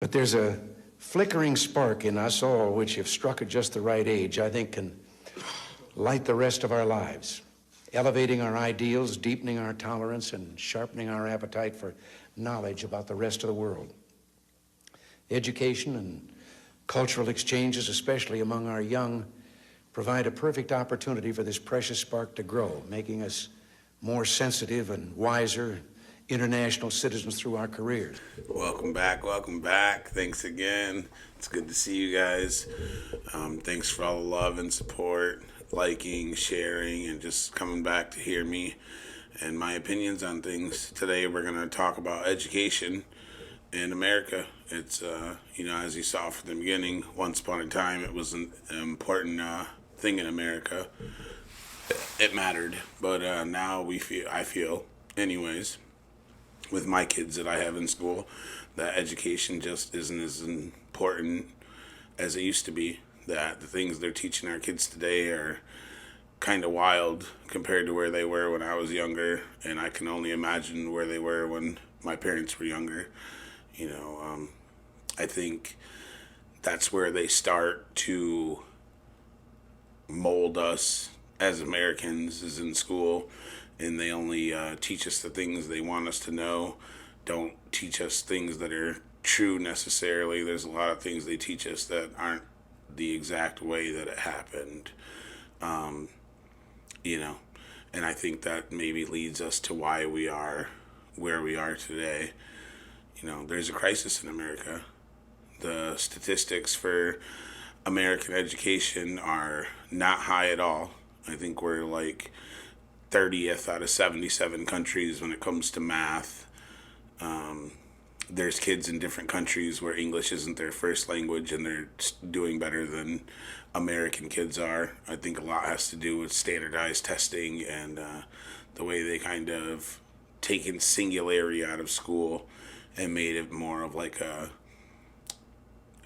But there's a flickering spark in us all which, if struck at just the right age, I think can light the rest of our lives, elevating our ideals, deepening our tolerance, and sharpening our appetite for knowledge about the rest of the world. Education and cultural exchanges, especially among our young, provide a perfect opportunity for this precious spark to grow, making us more sensitive and wiser international citizens through our careers. Welcome back. Thanks again. It's good to see you guys. Thanks for all the love and support, liking, sharing, and just coming back to hear me and my opinions on things. Today we're going to talk about education in America. It's, as you saw from the beginning, once upon a time it was an important thing in America. It mattered, but now I feel, anyways, with my kids that I have in school, that education just isn't as important as it used to be. That the things they're teaching our kids today are kind of wild compared to where they were when I was younger, and I can only imagine where they were when my parents were younger. I think that's where they start to mold us as Americans, is in school, and they only teach us the things they want us to know, don't teach us things that are true necessarily. There's a lot of things they teach us that aren't the exact way that it happened, and I think that maybe leads us to why we are where we are today. There's a crisis in America. The statistics for American education are not high at all. I think we're like 30th out of 77 countries when it comes to math. There's kids in different countries where English isn't their first language and they're doing better than American kids are. I think a lot has to do with standardized testing and the way they kind of taken singularity out of school and made it more of like a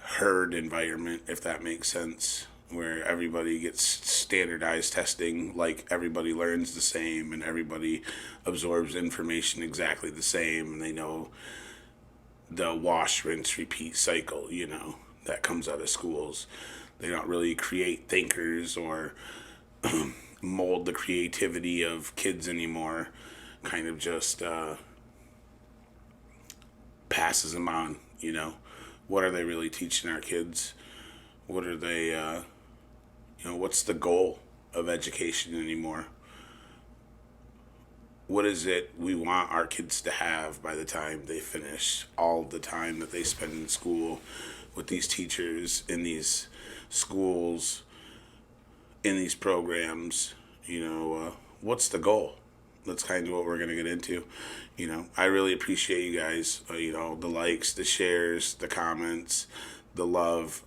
herd environment, if that makes sense, where everybody gets standardized testing, like everybody learns the same and everybody absorbs information exactly the same, and they know the wash, rinse, repeat cycle, that comes out of schools. They don't really create thinkers or mold the creativity of kids anymore, kind of just passes them on, What are they really teaching our kids? What are they, what's the goal of education anymore? What is it we want our kids to have by the time they finish all the time that they spend in school with these teachers, in these schools, in these programs? What's the goal? That's kind of what we're going to get into. I really appreciate you guys, the likes, the shares, the comments, the love.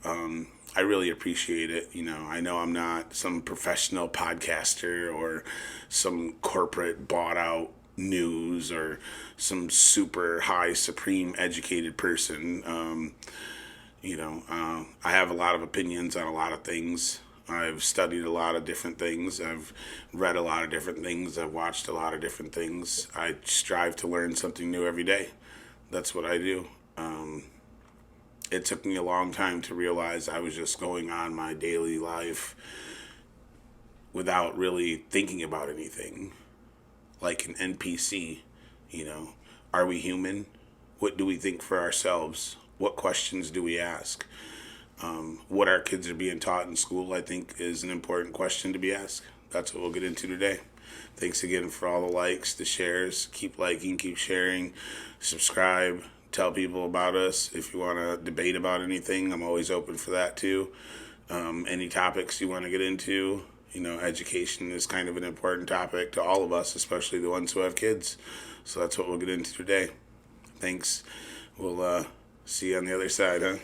I really appreciate it. I know I'm not some professional podcaster or some corporate bought out news or some super high supreme educated person. I have a lot of opinions on a lot of things. I've studied a lot of different things. I've read a lot of different things. I've watched a lot of different things. I strive to learn something new every day. That's what I do. It took me a long time to realize I was just going on my daily life without really thinking about anything, like an NPC. Are we human? What do we think for ourselves? What questions do we ask? What our kids are being taught in school, I think, is an important question to be asked. That's what we'll get into today. Thanks again for all the likes, the shares. Keep liking, keep sharing, subscribe, tell people about us. If you want to debate about anything, I'm always open for that too. Any topics you want to get into, education is kind of an important topic to all of us, especially the ones who have kids. So that's what we'll get into today. Thanks. We'll see you on the other side, huh?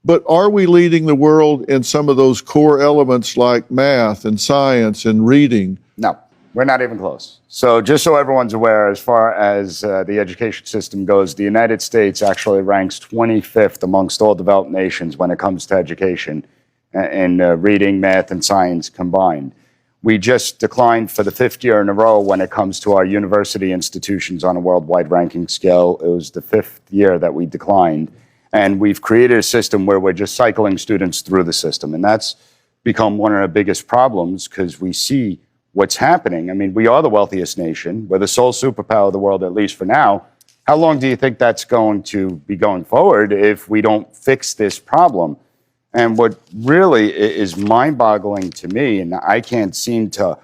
But are we leading the world in some of those core elements like math and science and reading? No, we're not even close. So just so everyone's aware, as far as the education system goes, the United States actually ranks 25th amongst all developed nations when it comes to education in reading, math, and science combined. We just declined for the 5th year in a row when it comes to our university institutions on a worldwide ranking scale. It was the 5th year that we declined. And we've created a system where we're just cycling students through the system. And that's become one of our biggest problems because we see what's happening. I mean, we are the wealthiest nation. We're the sole superpower of the world, at least for now. How long do you think that's going to be going forward if we don't fix this problem? And what really is mind-boggling to me, and I can't seem to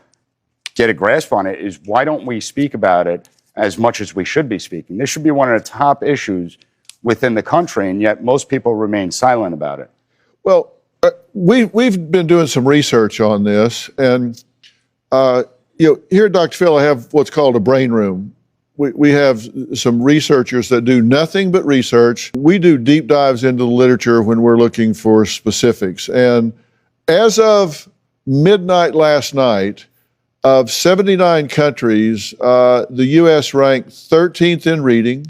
get a grasp on it, is why don't we speak about it as much as we should be speaking? This should be one of the top issues within the country, and yet most people remain silent about it. Well, we've been doing some research on this, and here at Dr. Phil, I have what's called a brain room. We have some researchers that do nothing but research. We do deep dives into the literature when we're looking for specifics. And as of midnight last night, of 79 countries, the U.S. ranked 13th in reading,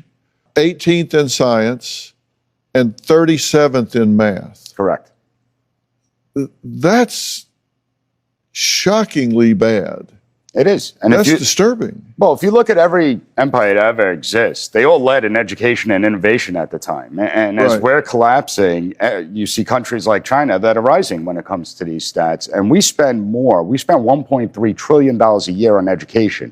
18th in science, and 37th in math. Correct. That's shockingly bad. It is. And that's disturbing. Well, if you look at every empire that ever exists, they all led in education and innovation at the time. And as we're collapsing, you see countries like China that are rising when it comes to these stats. And we spend more. We spend $1.3 trillion a year on education.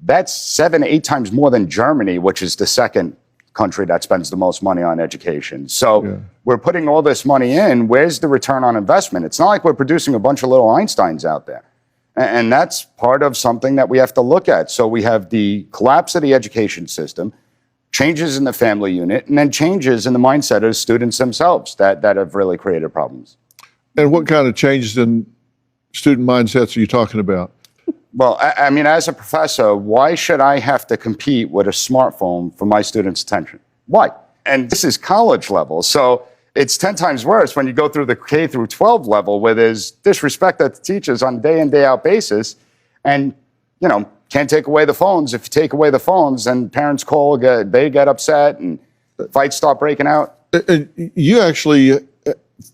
That's 7-8 times more than Germany, which is the second country that spends the most money on education. So we're putting all this money in. Where's the return on investment? It's not like we're producing a bunch of little Einsteins out there. And that's part of something that we have to look at. So we have the collapse of the education system, changes in the family unit, and then changes in the mindset of students themselves that have really created problems. And what kind of changes in student mindsets are you talking about? Well, I mean, as a professor, why should I have to compete with a smartphone for my students' attention? Why? And this is college level. So it's 10 times worse when you go through the K through 12 level where there's disrespect at the teachers on a day in, day out basis. And, can't take away the phones. If you take away the phones, then parents call, they get upset and fights start breaking out. You actually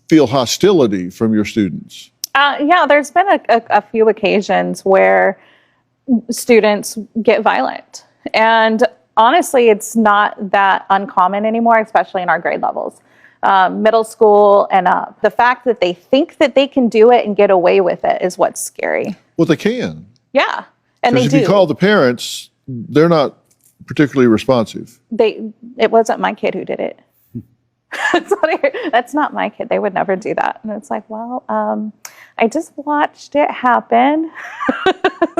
feel hostility from your students. Yeah, there's been a few occasions where students get violent. And honestly, it's not that uncommon anymore, especially in our grade levels. Middle school and up. The fact that they think that they can do it and get away with it is what's scary. Well, they can. Yeah, and they do. Because if you do. call the parents, they're not particularly responsive. It wasn't my kid who did it. That's not my kid. They would never do that. And it's like, well, I just watched it happen.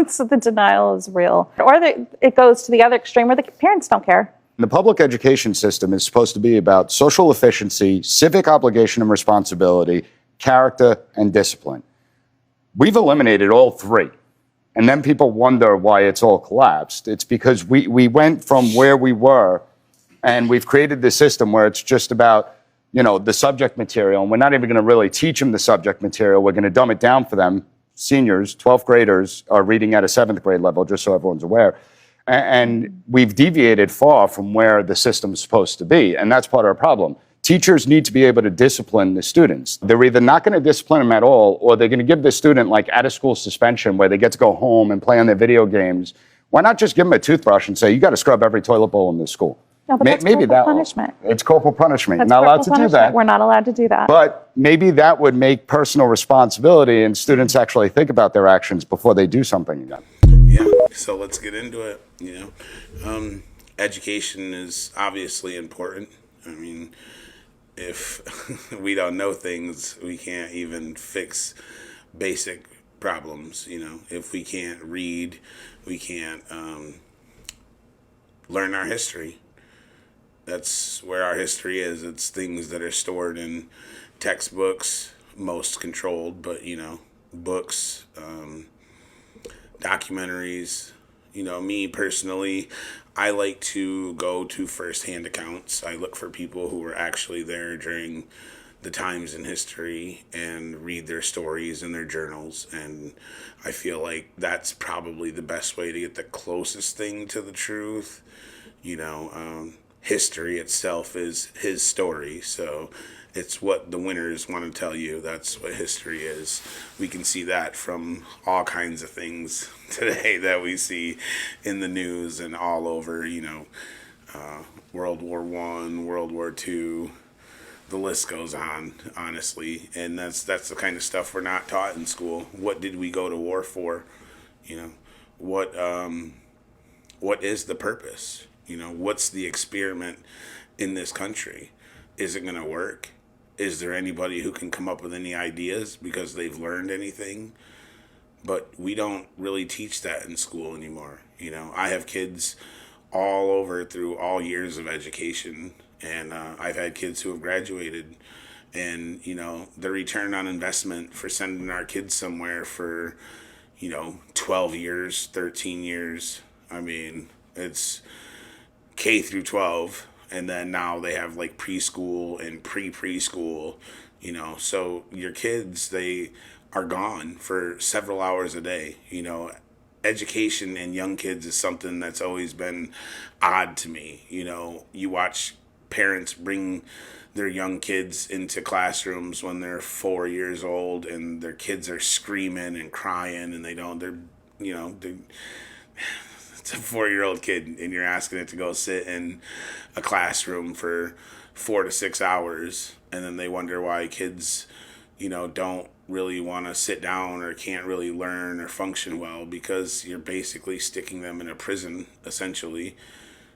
So the denial is real. Or it goes to the other extreme where the parents don't care. The public education system is supposed to be about social efficiency, civic obligation and responsibility, character, and discipline. We've eliminated all three. And then people wonder why it's all collapsed. It's because we went from where we were and we've created this system where it's just about, the subject material. And we're not even going to really teach them the subject material. We're going to dumb it down for them. Seniors, 12th graders are reading at a 7th grade level, just so everyone's aware. And we've deviated far from where the system's supposed to be. And that's part of our problem. Teachers need to be able to discipline the students. They're either not going to discipline them at all, or they're going to give the student like out-of-school suspension where they get to go home and play on their video games. Why not just give them a toothbrush and say, you got to scrub every toilet bowl in this school? No, but that's corporal punishment. It's corporal punishment. That's You're not allowed to do that. We're not allowed to do that. But maybe that would make personal responsibility and students actually think about their actions before they do something again. Yeah, so let's get into it. Education is obviously important. I mean, if we don't know things, we can't even fix basic problems. If we can't read, we can't learn our history. That's where our history is. It's things that are stored in textbooks, most controlled, but books, documentaries. Me personally, I like to go to firsthand accounts. I look for people who were actually there during the times in history and read their stories and their journals. And I feel like that's probably the best way to get the closest thing to the truth. History itself is his story. So it's what the winners want to tell you. That's what history is. We can see that from all kinds of things today that we see in the news and all over, World War One, World War Two. The list goes on, honestly, and that's the kind of stuff we're not taught in school. What did we go to war for? You know, what is the purpose? You know, what's the experiment in this country? Is it going to work? Is there anybody who can come up with any ideas because they've learned anything? But we don't really teach that in school anymore. You know, I have kids all over through all years of education, and I've had kids who have graduated, and you know, the return on investment for sending our kids somewhere for, you know, 12 years, 13 years. I mean, it's K through 12, and then now they have like preschool and preschool, you know. So your kids, they are gone for several hours a day, you know. Education in young kids is something that's always been odd to me. You know, you watch parents bring their young kids into classrooms when they're 4 years old, and their kids are screaming and crying, and it's a 4-year-old kid, and you're asking it to go sit in a classroom for 4 to 6 hours, and then they wonder why kids, you know, don't really want to sit down or can't really learn or function well, because you're basically sticking them in a prison, essentially.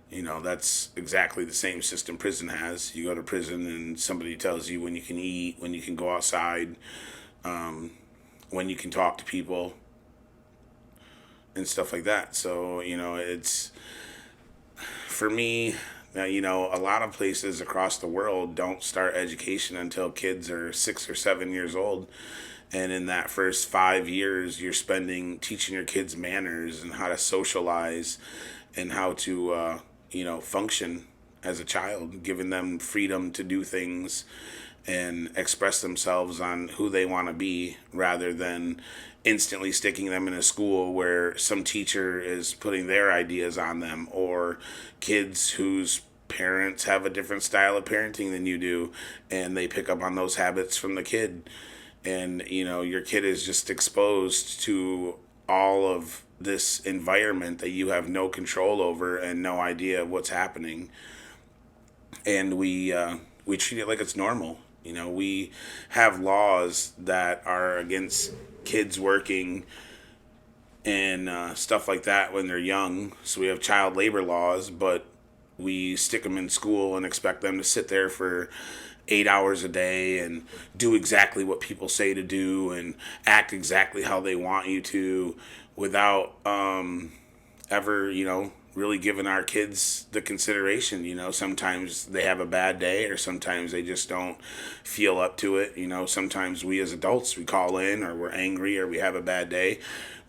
You know, that's exactly the same system prison has. You go to prison and somebody tells you when you can eat, when you can go outside, when you can talk to people, and stuff like that. So, you know, it's, for me, you know, a lot of places across the world don't start education until kids are 6 or 7 years old. And in that first 5 years, you're spending teaching your kids manners and how to socialize and how to, you know, function as a child, giving them freedom to do things and express themselves on who they want to be, rather than instantly sticking them in a school where some teacher is putting their ideas on them, or kids whose parents have a different style of parenting than you do, and they pick up on those habits from the kid. And, you know, your kid is just exposed to all of this environment that you have no control over and no idea what's happening. And we treat it like it's normal. You know, we have laws that are against kids working and stuff like that when they're young. So we have child labor laws, but we stick them in school and expect them to sit there for 8 hours a day and do exactly what people say to do and act exactly how they want you to, without ever, you know, really giving our kids the consideration. You know, sometimes they have a bad day, or sometimes they just don't feel up to it. You know, sometimes we as adults, we call in, or we're angry, or we have a bad day,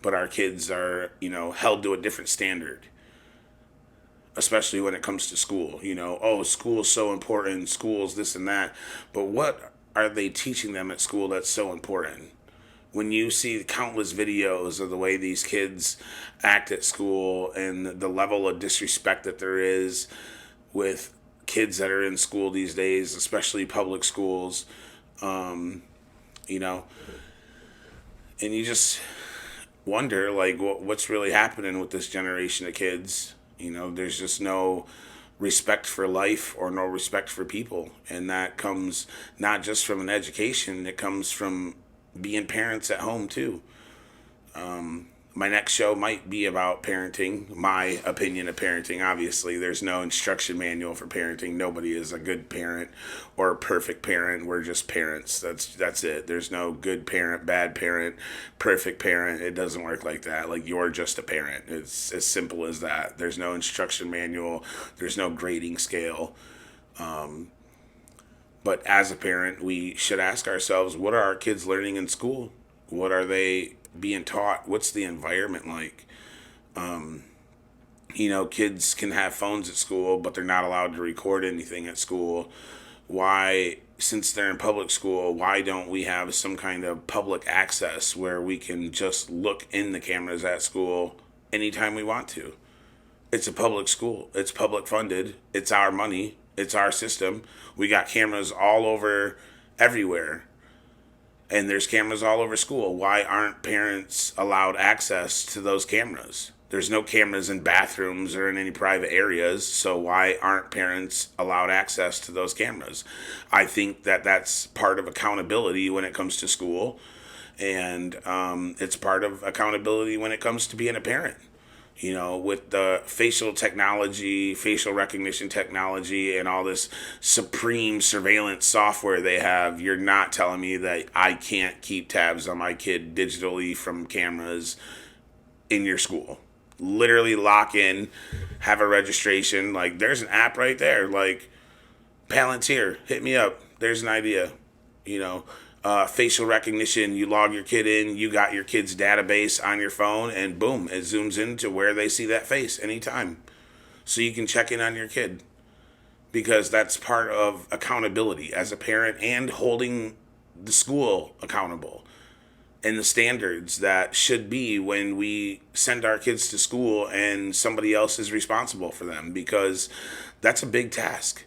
but our kids are, you know, held to a different standard, especially when it comes to school. You know, oh, school's so important, school's this and that, but what are they teaching them at school that's so important? When you see countless videos of the way these kids act at school and the level of disrespect that there is with kids that are in school these days, especially public schools, you know, and you just wonder, like, what's really happening with this generation of kids. You know, there's just no respect for life or no respect for people. And that comes not just from an education, it comes from being parents at home too. My next show might be about parenting, my opinion of parenting. Obviously, there's no instruction manual for parenting. Nobody is a good parent or a perfect parent. We're just parents. That's it. There's no good parent, bad parent, perfect parent. It doesn't work like that. Like, you're just a parent. It's as simple as that. There's no instruction manual. There's no grading scale. But as a parent, we should ask ourselves, what are our kids learning in school? What are they being taught? What's the environment like? You know, kids can have phones at school, but they're not allowed to record anything at school. Why, since they're in public school, why don't we have some kind of public access where we can just look in the cameras at school anytime we want to? It's a public school. It's public funded. It's our money. It's our system. We got cameras all over everywhere. And there's cameras all over school. Why aren't parents allowed access to those cameras? There's no cameras in bathrooms or in any private areas, so why aren't parents allowed access to those cameras? I think that that's part of accountability when it comes to school, and it's part of accountability when it comes to being a parent. You know, with the facial technology, facial recognition technology, and all this supreme surveillance software they have, you're not telling me that I can't keep tabs on my kid digitally from cameras in your school. Literally lock in, have a registration. Like, there's an app right there. Like, Palantir, hit me up. There's an idea. You know, facial recognition, you log your kid in, you got your kid's database on your phone, and boom, it zooms into where they see that face anytime. So you can check in on your kid, because that's part of accountability as a parent and holding the school accountable and the standards that should be when we send our kids to school and somebody else is responsible for them, because that's a big task.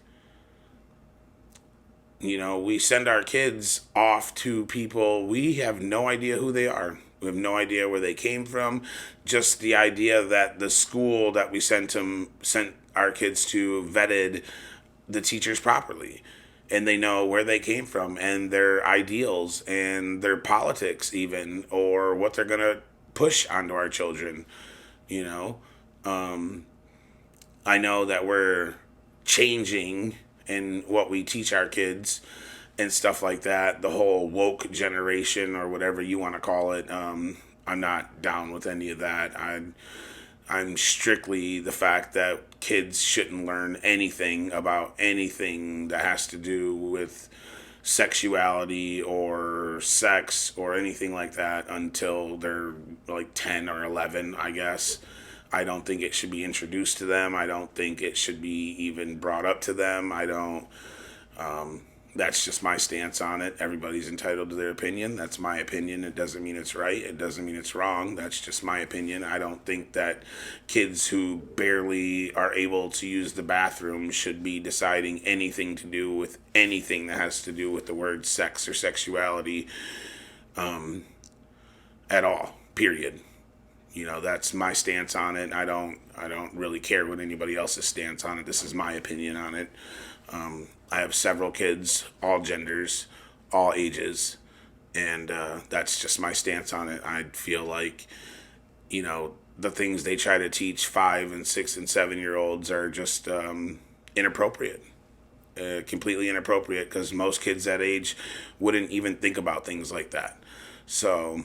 You know, we send our kids off to people, we have no idea who they are. We have no idea where they came from. Just the idea that the school that we sent our kids to vetted the teachers properly, and they know where they came from and their ideals and their politics even, or what they're going to push onto our children. You know, I know that we're changing in what we teach our kids and stuff like that. The whole woke generation, or whatever you want to call it. I'm not down with any of that. I'm strictly the fact that kids shouldn't learn anything about anything that has to do with sexuality or sex or anything like that until they're like 10 or 11, I guess. I don't think it should be introduced to them. I don't think it should be even brought up to them. That's just my stance on it. Everybody's entitled to their opinion. That's my opinion. It doesn't mean it's right. It doesn't mean it's wrong. That's just my opinion. I don't think that kids who barely are able to use the bathroom should be deciding anything to do with anything that has to do with the word sex or sexuality at all, period. You know, that's my stance on it. I don't really care what anybody else's stance on it. This is my opinion on it. I have several kids, all genders, all ages, and that's just my stance on it. I feel like, you know, the things they try to teach 5 and 6 and 7-year-olds are just inappropriate. Completely inappropriate, because most kids that age wouldn't even think about things like that. So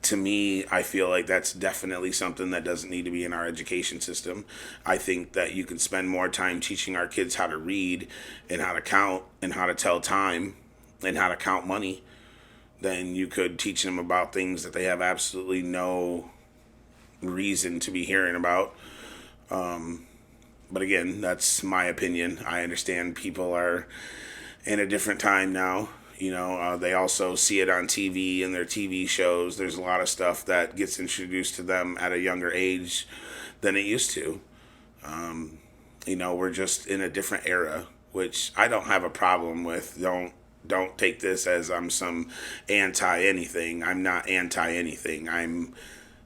to me, I feel like that's definitely something that doesn't need to be in our education system. I think that you can spend more time teaching our kids how to read and how to count and how to tell time and how to count money than you could teach them about things that they have absolutely no reason to be hearing about. But again, that's my opinion. I understand people are in a different time now. You know, they also see it on TV and their TV shows. There's a lot of stuff that gets introduced to them at a younger age than it used to. You know, we're just in a different era, which I don't have a problem with. Don't take this as I'm some anti-anything. I'm not anti-anything.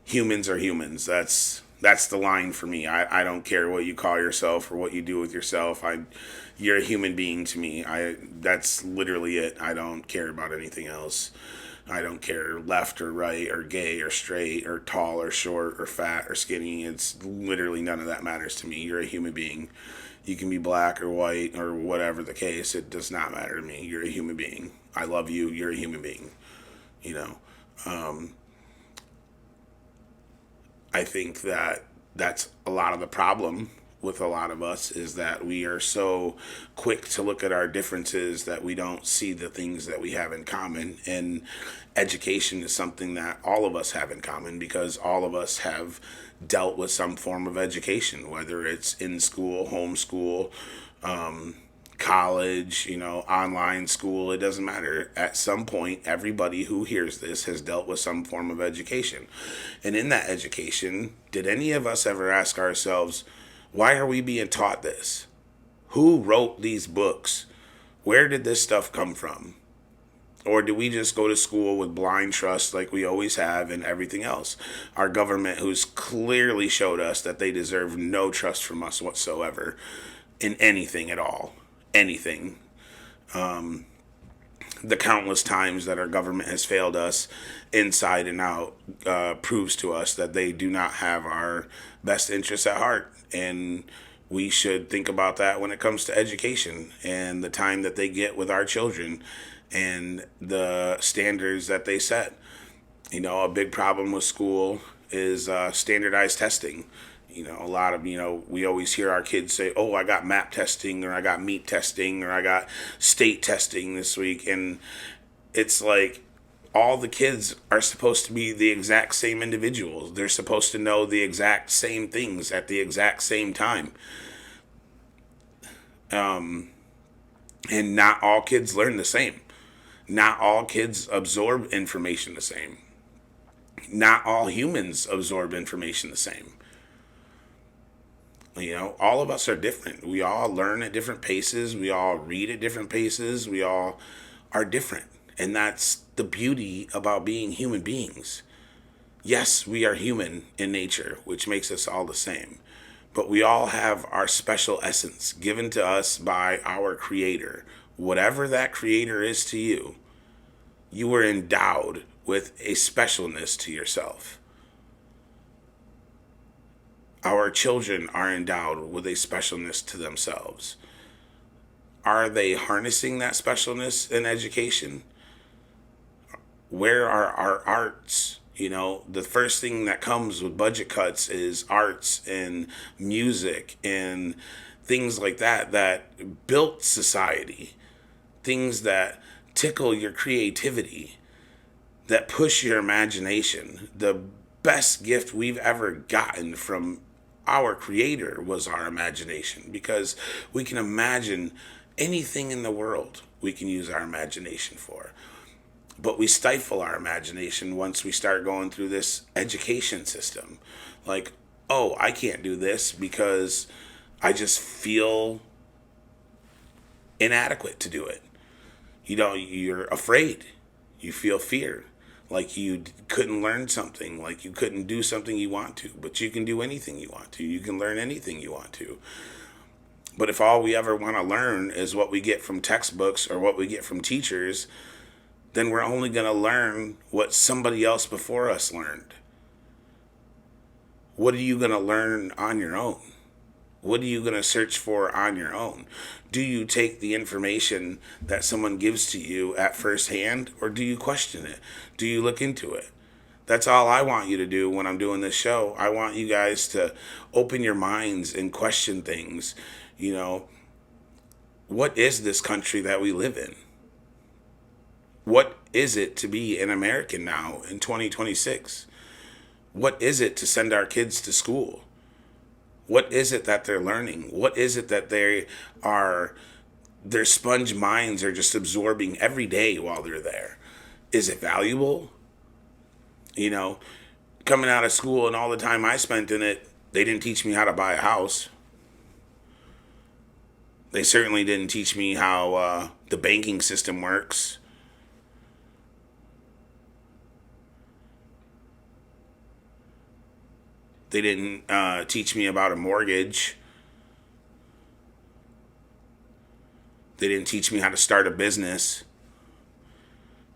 Humans are humans. That's the line for me. I don't care what you call yourself or what you do with yourself. You're a human being to me. That's literally it. I don't care about anything else. I don't care left or right or gay or straight or tall or short or fat or skinny. It's literally none of that matters to me. You're a human being. You can be black or white or whatever the case. It does not matter to me. You're a human being. I love you. You're a human being. You know, I think that that's a lot of the problem with a lot of us, is that we are so quick to look at our differences that we don't see the things that we have in common. And education is something that all of us have in common, because all of us have dealt with some form of education, whether it's in school, homeschool, college, you know, online school. It doesn't matter. At some point, everybody who hears this has dealt with some form of education. And in that education, did any of us ever ask ourselves, why are we being taught this? Who wrote these books? Where did this stuff come from? Or do we just go to school with blind trust like we always have in everything else? Our government, who's clearly showed us that they deserve no trust from us whatsoever in anything at all. Anything. The countless times that our government has failed us inside and out proves to us that they do not have our best interests at heart. And we should think about that when it comes to education and the time that they get with our children and the standards that they set. You know, a big problem with school is standardized testing. You know, a lot of, we always hear our kids say, oh, I got MAP testing, or I got MEAT testing, or I got state testing this week. And it's like all the kids are supposed to be the exact same individuals. They're supposed to know the exact same things at the exact same time. And not all kids learn the same. Not all kids absorb information the same. Not all humans absorb information the same. You know, all of us are different. We all learn at different paces. We all read at different paces. We all are different. And that's the beauty about being human beings. Yes, we are human in nature, which makes us all the same. But we all have our special essence given to us by our Creator. Whatever that Creator is to you, you were endowed with a specialness to yourself. Our children are endowed with a specialness to themselves. Are they harnessing that specialness in education? Where are our arts? You know, the first thing that comes with budget cuts is arts and music and things like that that built society. Things that tickle your creativity, that push your imagination. The best gift we've ever gotten from our Creator was our imagination, because we can imagine anything in the world we can use our imagination for. But we stifle our imagination once we start going through this education system. Like, oh, I can't do this because I just feel inadequate to do it. You know, you're afraid. You feel fear. Like you couldn't learn something, like you couldn't do something you want to, but you can do anything you want to. You can learn anything you want to. But if all we ever want to learn is what we get from textbooks or what we get from teachers, then we're only going to learn what somebody else before us learned. What are you going to learn on your own? What are you going to search for on your own? Do you take the information that someone gives to you at first hand, or do you question it? Do you look into it? That's all I want you to do when I'm doing this show. I want you guys to open your minds and question things. You know, what is this country that we live in? What is it to be an American now in 2026? What is it to send our kids to school? What is it that they're learning? What is it that their sponge minds are just absorbing every day while they're there? Is it valuable? You know, coming out of school and all the time I spent in it, they didn't teach me how to buy a house. They certainly didn't teach me how the banking system works. They didn't teach me about a mortgage. They didn't teach me how to start a business.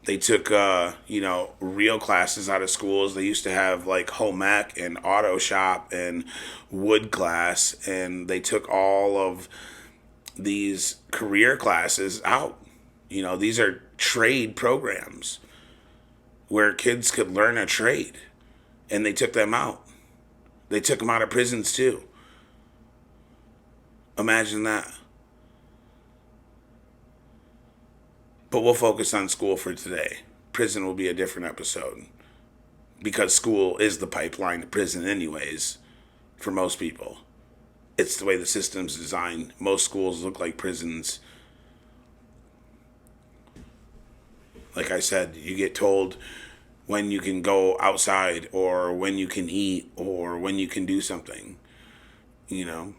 They took, real classes out of schools. They used to have like home ec and auto shop and wood class. And they took all of these career classes out. You know, these are trade programs where kids could learn a trade. And they took them out. They took them out of prisons too. Imagine that. But we'll focus on school for today. Prison will be a different episode. Because school is the pipeline to prison anyways, for most people. It's the way the system's designed. Most schools look like prisons. Like I said, you get told when you can go outside or when you can eat or when you can do something, you know.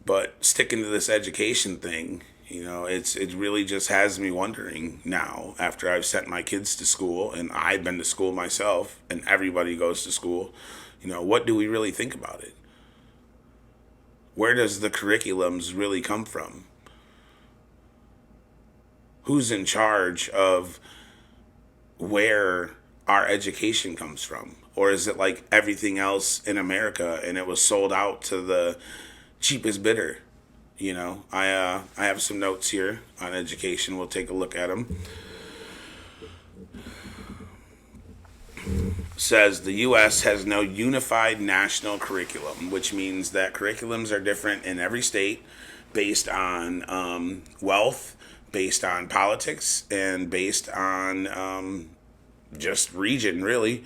But sticking to this education thing, It really just has me wondering now, after I've sent my kids to school and I've been to school myself and everybody goes to school, what do we really think about it? Where does the curriculums really come from? Who's in charge of where our education comes from? Or is it like everything else in America and it was sold out to the cheapest bidder? I have some notes here on education. We'll take a look at them. Says the U.S. has no unified national curriculum, which means that curriculums are different in every state based on wealth, based on politics, and based on just region, really.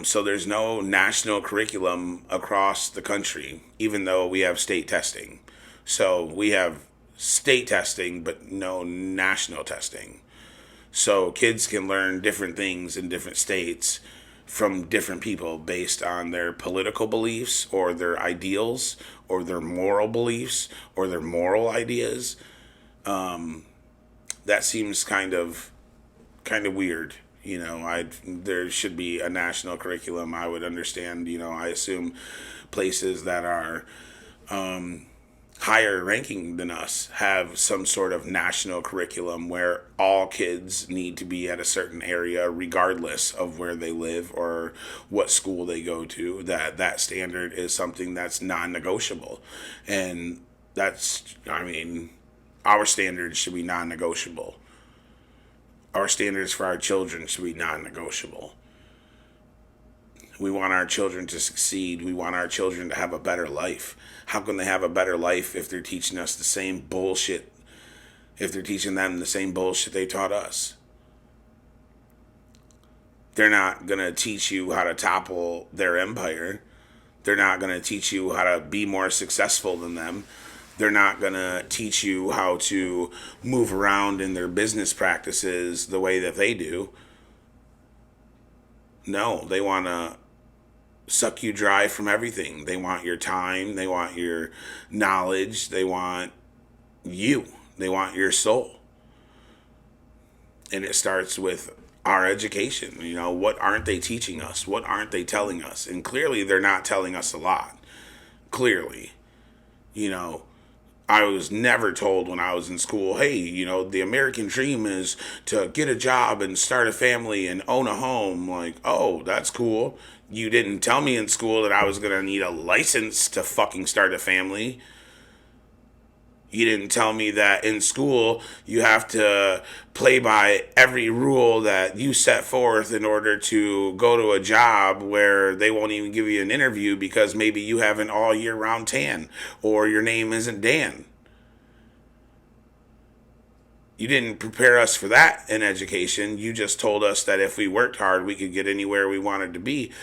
So there's no national curriculum across the country, even though we have state testing. So we have state testing, but no national testing. So kids can learn different things in different states from different people based on their political beliefs or their ideals or their moral beliefs or their moral ideas. That seems kind of weird. There should be a national curriculum. I would understand, I assume places that are higher ranking than us have some sort of national curriculum where all kids need to be at a certain area regardless of where they live or what school they go to. That standard is something that's non-negotiable. And our standards should be non-negotiable. Our standards for our children should be non-negotiable. We want our children to succeed. We want our children to have a better life. How can they have a better life if they're teaching us the same bullshit, if they're teaching them the same bullshit they taught us? They're not going to teach you how to topple their empire. They're not going to teach you how to be more successful than them. They're not going to teach you how to move around in their business practices the way that they do. No, they want to suck you dry from everything. They want your time. They want your knowledge. They want you. They want your soul. And it starts with our education. What aren't they teaching us? What aren't they telling us? And clearly they're not telling us a lot. Clearly. I was never told when I was in school, hey, the American dream is to get a job and start a family and own a home. Like, oh, that's cool. You didn't tell me in school that I was going to need a license to fucking start a family. You didn't tell me that in school you have to play by every rule that you set forth in order to go to a job where they won't even give you an interview because maybe you have an all year round tan or your name isn't Dan. You didn't prepare us for that in education. You just told us that if we worked hard, we could get anywhere we wanted to be.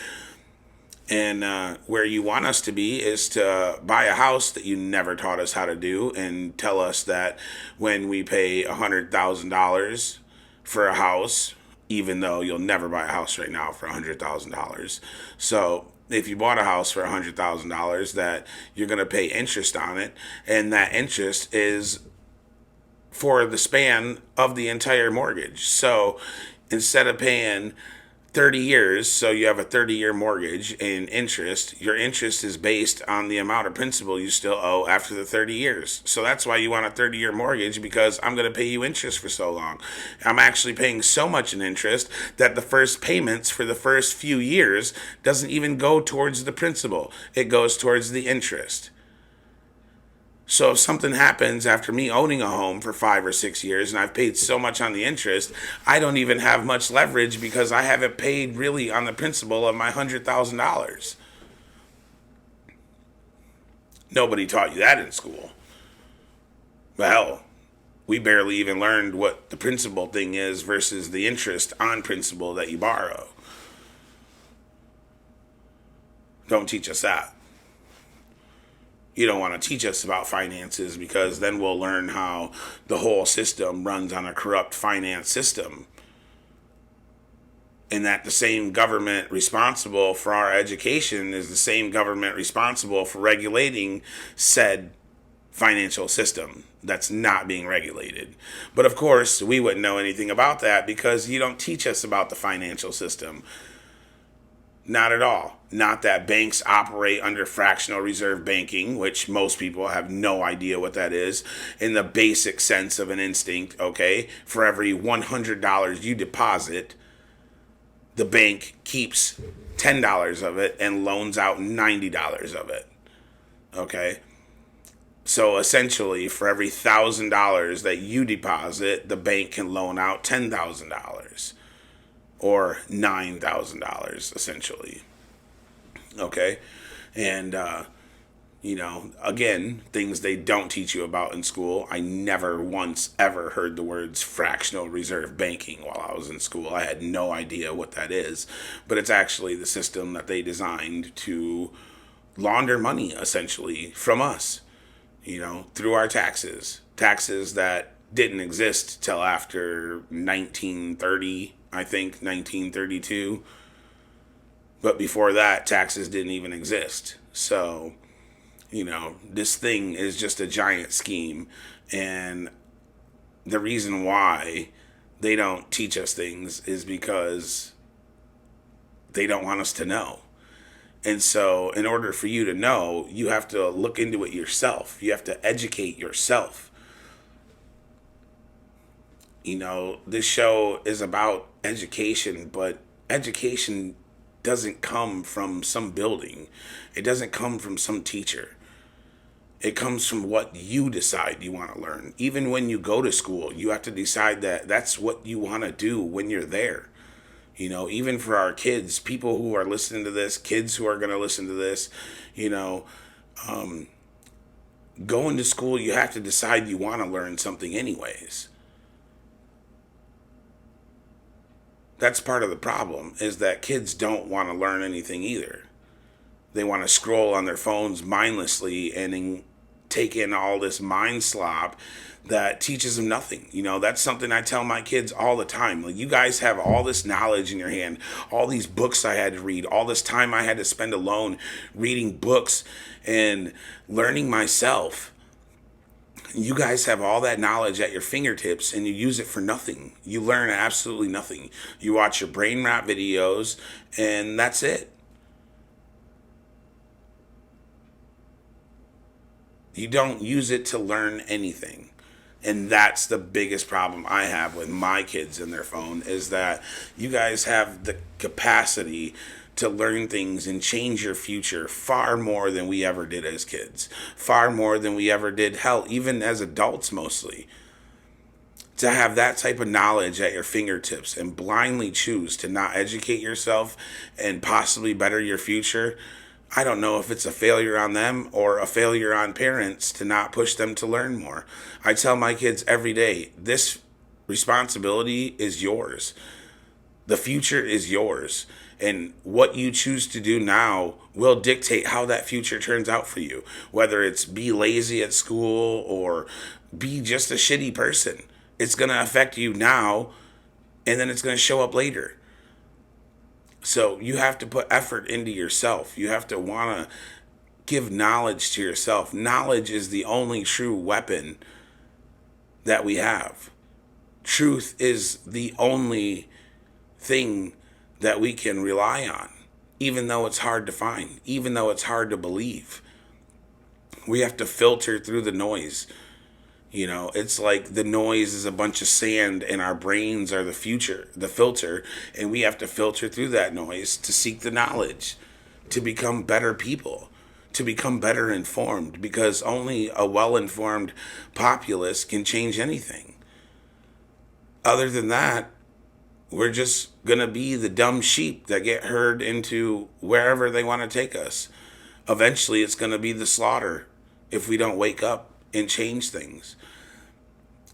And where you want us to be is to buy a house that you never taught us how to do and tell us that when we pay $100,000 for a house, even though you'll never buy a house right now for $100,000. So if you bought a house for $100,000, that you're going to pay interest on it. And that interest is for the span of the entire mortgage. So instead of paying 30 years, so you have a 30-year mortgage and interest, your interest is based on the amount of principal you still owe after the 30 years. So that's why you want a 30-year mortgage, because I'm going to pay you interest for so long. I'm actually paying so much in interest that the first payments for the first few years doesn't even go towards the principal. It goes towards the interest. So if something happens after me owning a home for 5 or 6 years and I've paid so much on the interest, I don't even have much leverage because I haven't paid really on the principal of my $100,000. Nobody taught you that in school. Well, we barely even learned what the principal thing is versus the interest on principal that you borrow. Don't teach us that. You don't want to teach us about finances because then we'll learn how the whole system runs on a corrupt finance system. And that the same government responsible for our education is the same government responsible for regulating said financial system. that's not being regulated. But of course, we wouldn't know anything about that because you don't teach us about the financial system. Not at all. Not that banks operate under fractional reserve banking, which most people have no idea what that is, in the basic sense of an instinct, okay? For every $100 you deposit, the bank keeps $10 of it and loans out $90 of it, okay? So essentially, for every $1,000 that you deposit, the bank can loan out $10,000 or $9,000 essentially. Okay. And, again, things they don't teach you about in school. I never once ever heard the words fractional reserve banking while I was in school. I had no idea what that is, but it's actually the system that they designed to launder money essentially from us, through our taxes that didn't exist till after 1930, I think 1932. But before that, taxes didn't even exist. So, this thing is just a giant scheme. And the reason why they don't teach us things is because they don't want us to know. And so in order for you to know, you have to look into it yourself. You have to educate yourself. This show is about education, but education doesn't come from some building. It doesn't come from some teacher. It comes from what you decide you want to learn. Even when you go to school, you have to decide that that's what you want to do when you're there. Even for our kids, people who are listening to this, kids who are going to listen to this, going to school, you have to decide you want to learn something anyways. That's part of the problem, is that kids don't want to learn anything either. They want to scroll on their phones mindlessly and take in all this mind slop that teaches them nothing. That's something I tell my kids all the time. Like, you guys have all this knowledge in your hand, all these books I had to read, all this time I had to spend alone reading books and learning myself. You guys have all that knowledge at your fingertips and you use it for nothing. You learn absolutely nothing. You watch your brain rot videos and that's it. You don't use it to learn anything. And that's the biggest problem I have with my kids and their phone, is that you guys have the capacity to learn things and change your future far more than we ever did as kids. Far more than we ever did, hell, even as adults mostly. To have that type of knowledge at your fingertips and blindly choose to not educate yourself and possibly better your future, I don't know if it's a failure on them or a failure on parents to not push them to learn more. I tell my kids every day, this responsibility is yours. The future is yours. And what you choose to do now will dictate how that future turns out for you. Whether it's be lazy at school or be just a shitty person. It's going to affect you now, and then it's going to show up later. So you have to put effort into yourself. You have to want to give knowledge to yourself. Knowledge is the only true weapon that we have. Truth is the only thing that we can rely on, even though it's hard to find, even though it's hard to believe. We have to filter through the noise. It's like the noise is a bunch of sand and our brains are the filter, and we have to filter through that noise to seek the knowledge, to become better people, to become better informed, because only a well-informed populace can change anything. Other than that, we're just going to be the dumb sheep that get herded into wherever they want to take us. Eventually, it's going to be the slaughter if we don't wake up and change things.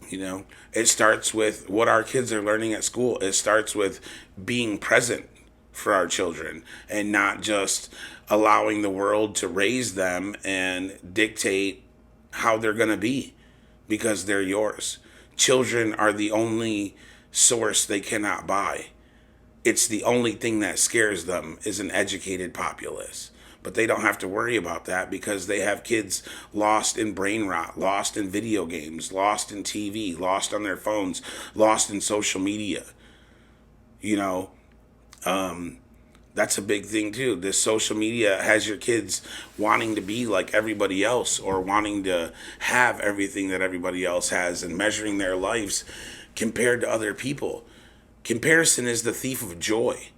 It starts with what our kids are learning at school. It starts with being present for our children and not just allowing the world to raise them and dictate how they're going to be because they're yours. Children are the only source they cannot buy. It's the only thing that scares them is an educated populace. But they don't have to worry about that because they have kids lost in brain rot, lost in video games, lost in TV, lost on their phones, lost in social media. You know, that's a big thing too. This social media has your kids wanting to be like everybody else, or wanting to have everything that everybody else has, and measuring their lives compared to other people. Comparison is the thief of joy.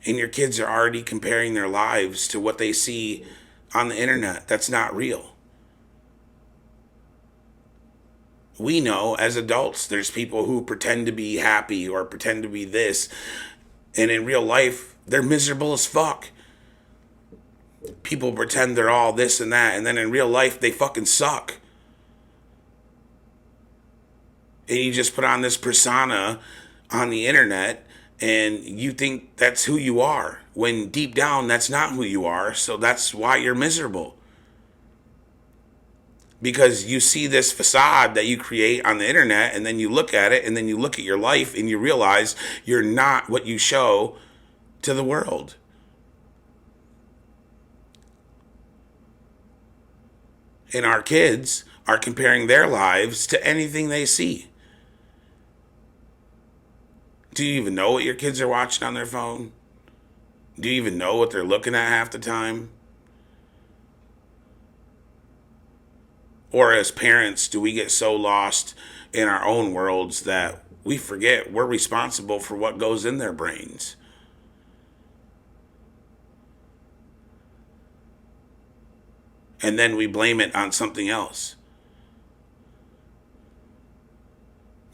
And your kids are already comparing their lives to what they see on the internet. That's not real. We know as adults, there's people who pretend to be happy or pretend to be this, and in real life, they're miserable as fuck. People pretend they're all this and that, and then in real life, they fucking suck. And you just put on this persona on the internet, and you think that's who you are, when deep down, that's not who you are, so that's why you're miserable. Because you see this facade that you create on the internet, and then you look at it, and then you look at your life, and you realize you're not what you show to the world. And our kids are comparing their lives to anything they see. Do you even know what your kids are watching on their phone? Do you even know what they're looking at half the time? Or as parents, do we get so lost in our own worlds that we forget we're responsible for what goes in their brains? And then we blame it on something else,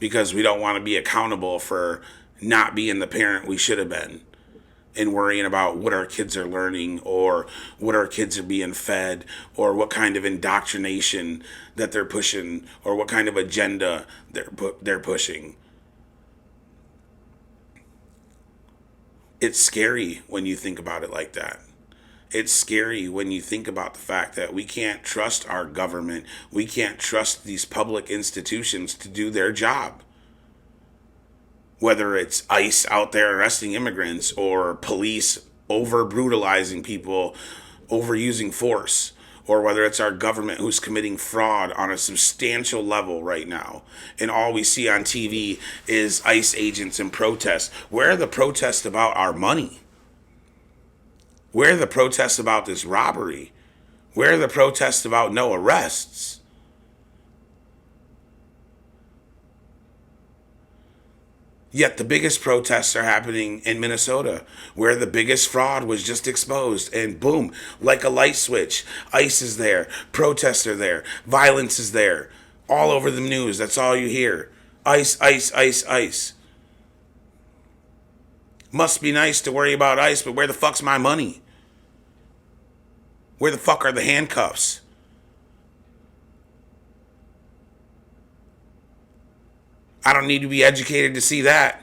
because we don't want to be accountable for not being the parent we should have been, and worrying about what our kids are learning, or what our kids are being fed, or what kind of indoctrination that they're pushing, or what kind of agenda they're pushing. It's scary when you think about it like that. It's scary when you think about the fact that we can't trust our government. We can't trust these public institutions to do their job. Whether it's ICE out there arresting immigrants, or police over brutalizing people, over using force, or whether it's our government who's committing fraud on a substantial level right now. And all we see on TV is ICE agents and protests. Where are the protests about our money? Where are the protests about this robbery? Where are the protests about no arrests? Yet the biggest protests are happening in Minnesota, where the biggest fraud was just exposed. And boom, like a light switch, ICE is there, protests are there, violence is there. All over the news, that's all you hear. ICE, ICE, ICE, ICE. Must be nice to worry about ICE, but where the fuck's my money? Where the fuck are the handcuffs? I don't need to be educated to see that.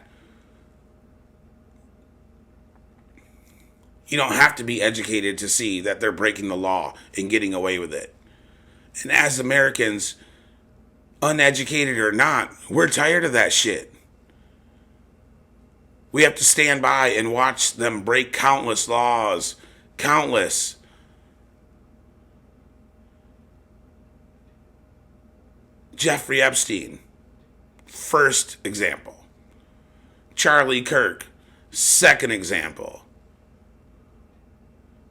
You don't have to be educated to see that they're breaking the law and getting away with it. And as Americans, uneducated or not, we're tired of that shit. We have to stand by and watch them break countless laws. Countless. Jeffrey Epstein, first example. Charlie Kirk, second example.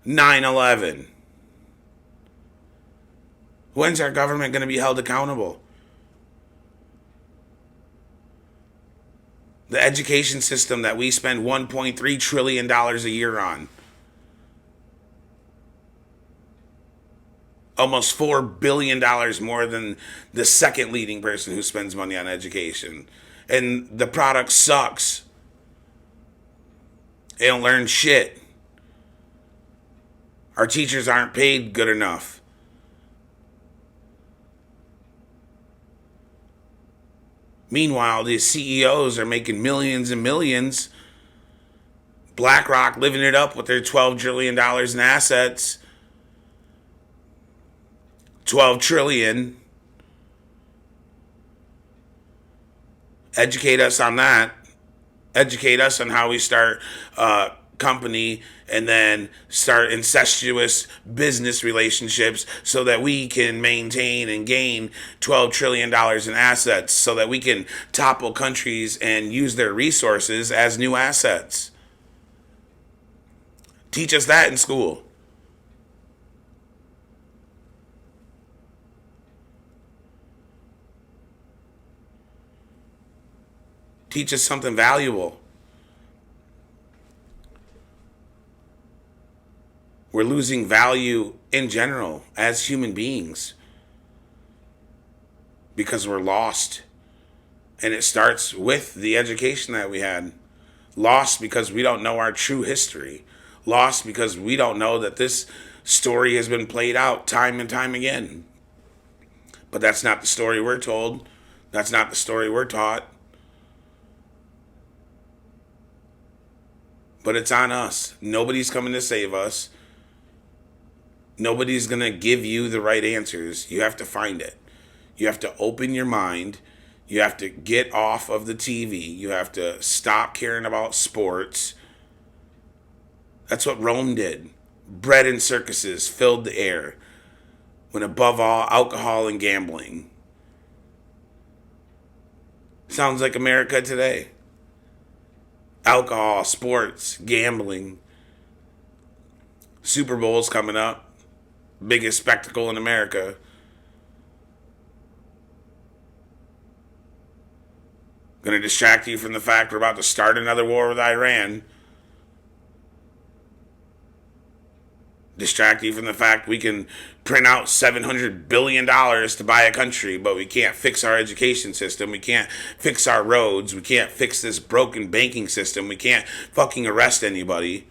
9/11. When's our government going to be held accountable? The education system that we spend $1.3 trillion a year on. Almost $4 billion more than the second leading person who spends money on education. And the product sucks. They don't learn shit. Our teachers aren't paid good enough. Meanwhile, these CEOs are making millions and millions. BlackRock living it up with their $12 trillion in assets. 12 trillion. Educate us on that. Educate us on how we start company and then start incestuous business relationships so that we can maintain and gain $12 trillion in assets so that we can topple countries and use their resources as new assets. Teach us that in school. Teach us something valuable. We're losing value in general as human beings because we're lost. And it starts with the education that we had. Lost because we don't know our true history. Lost because we don't know that this story has been played out time and time again. But that's not the story we're told. That's not the story we're taught. But it's on us. Nobody's coming to save us. Nobody's going to give you the right answers. You have to find it. You have to open your mind. You have to get off of the TV. You have to stop caring about sports. That's what Rome did. Bread and circuses filled the air. When above all, alcohol and gambling. Sounds like America today. Alcohol, sports, gambling. Super Bowl's coming up. Biggest spectacle in America. Going to distract you from the fact we're about to start another war with Iran. Distract you from the fact we can print out $700 billion to buy a country, but we can't fix our education system. We can't fix our roads. We can't fix this broken banking system. We can't fucking arrest anybody.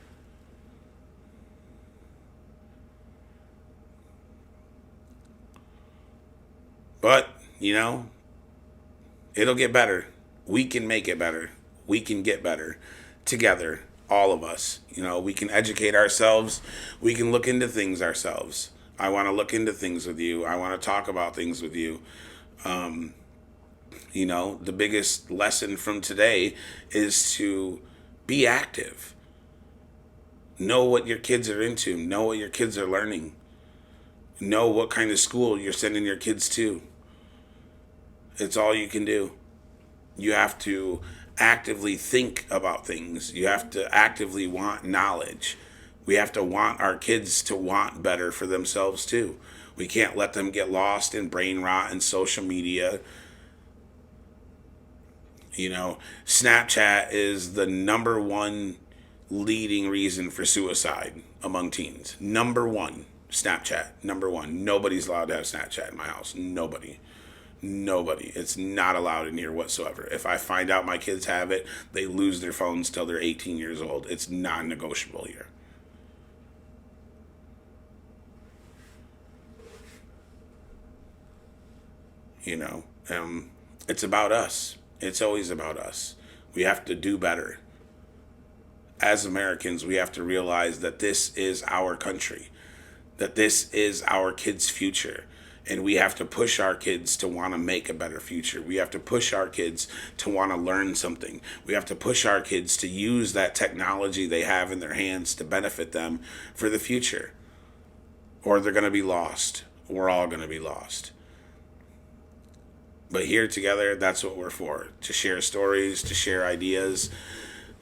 But, it'll get better. We can make it better. We can get better together, all of us. We can educate ourselves. We can look into things ourselves. I want to look into things with you. I want to talk about things with you. The biggest lesson from today is to be active. Know what your kids are into. Know what your kids are learning. Know what kind of school you're sending your kids to. It's all you can do. You have to actively think about things. You have to actively want knowledge. We have to want our kids to want better for themselves too. We can't let them get lost in brain rot and social media. Snapchat is the number one leading reason for suicide among teens. Number one. Snapchat, number one. Nobody's allowed to have Snapchat in my house. Nobody. It's not allowed in here whatsoever. If I find out my kids have it, they lose their phones till they're 18 years old. It's non-negotiable here. It's about us. It's always about us. We have to do better. As Americans, we have to realize that this is our country. That this is our kids' future. And we have to push our kids to want to make a better future. We have to push our kids to want to learn something. We have to push our kids to use that technology they have in their hands to benefit them for the future. Or they're going to be lost. We're all going to be lost. But here together, that's what we're for. To share stories, to share ideas,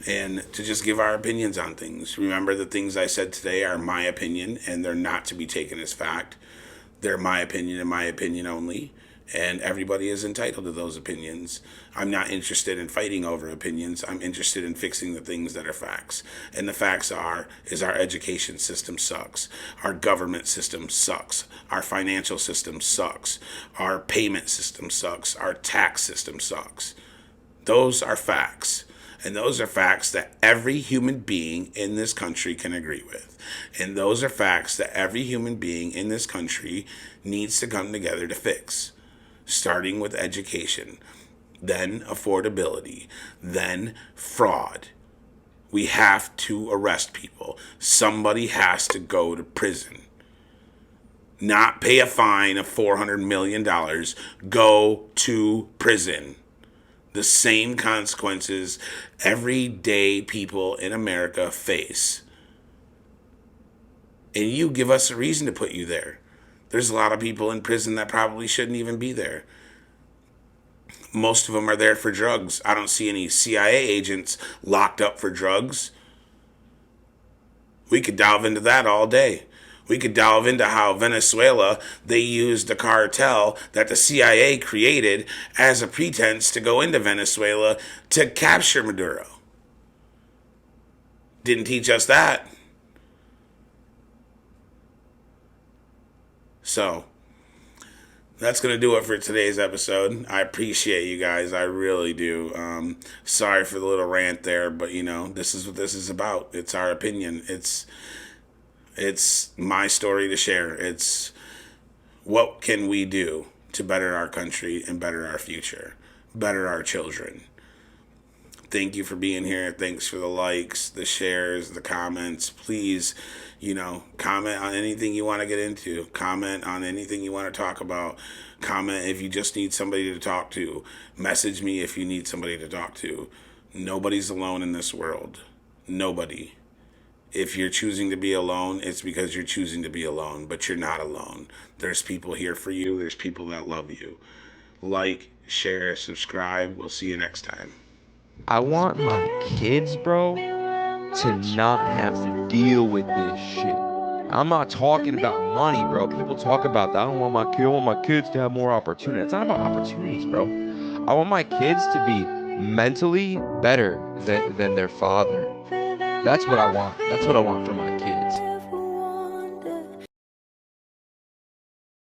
and to just give our opinions on things. Remember, the things I said today are my opinion, and they're not to be taken as fact. They're my opinion and my opinion only, and everybody is entitled to those opinions. I'm not interested in fighting over opinions. I'm interested in fixing the things that are facts. And the facts is our education system sucks. Our government system sucks. Our financial system sucks. Our payment system sucks. Our tax system sucks. Those are facts. And those are facts that every human being in this country can agree with. And those are facts that every human being in this country needs to come together to fix. Starting with education, then affordability, then fraud. We have to arrest people. Somebody has to go to prison. Not pay a fine of $400 million. Go to prison. the same consequences everyday people in America face. And you give us a reason to put you there. There's a lot of people in prison that probably shouldn't even be there. Most of them are there for drugs. I don't see any CIA agents locked up for drugs. We could delve into that all day. We could delve into how Venezuela, they used the cartel that the CIA created as a pretense to go into Venezuela to capture Maduro. Didn't teach us that. So, that's going to do it for today's episode. I appreciate you guys. I really do. Sorry for the little rant there, but this is what this is about. It's our opinion. It's my story to share. It's what can we do to better our country and better our future, better our children. Thank you for being here. Thanks for the likes, the shares, the comments. Please, comment on anything you want to get into. Comment on anything you want to talk about. Comment if you just need somebody to talk to. Message me if you need somebody to talk to. Nobody's alone in this world. Nobody. If you're choosing to be alone, it's because you're choosing to be alone, but you're not alone. There's people here for you. There's people that love you. Like, share, subscribe. We'll see you next time. I want my kids, bro, to not have to deal with this shit. I'm not talking about money, bro. People talk about that. I want my kids to have more opportunity. It's not about opportunities, bro. I want my kids to be mentally better than their father. That's what I want. That's what I want for my kids.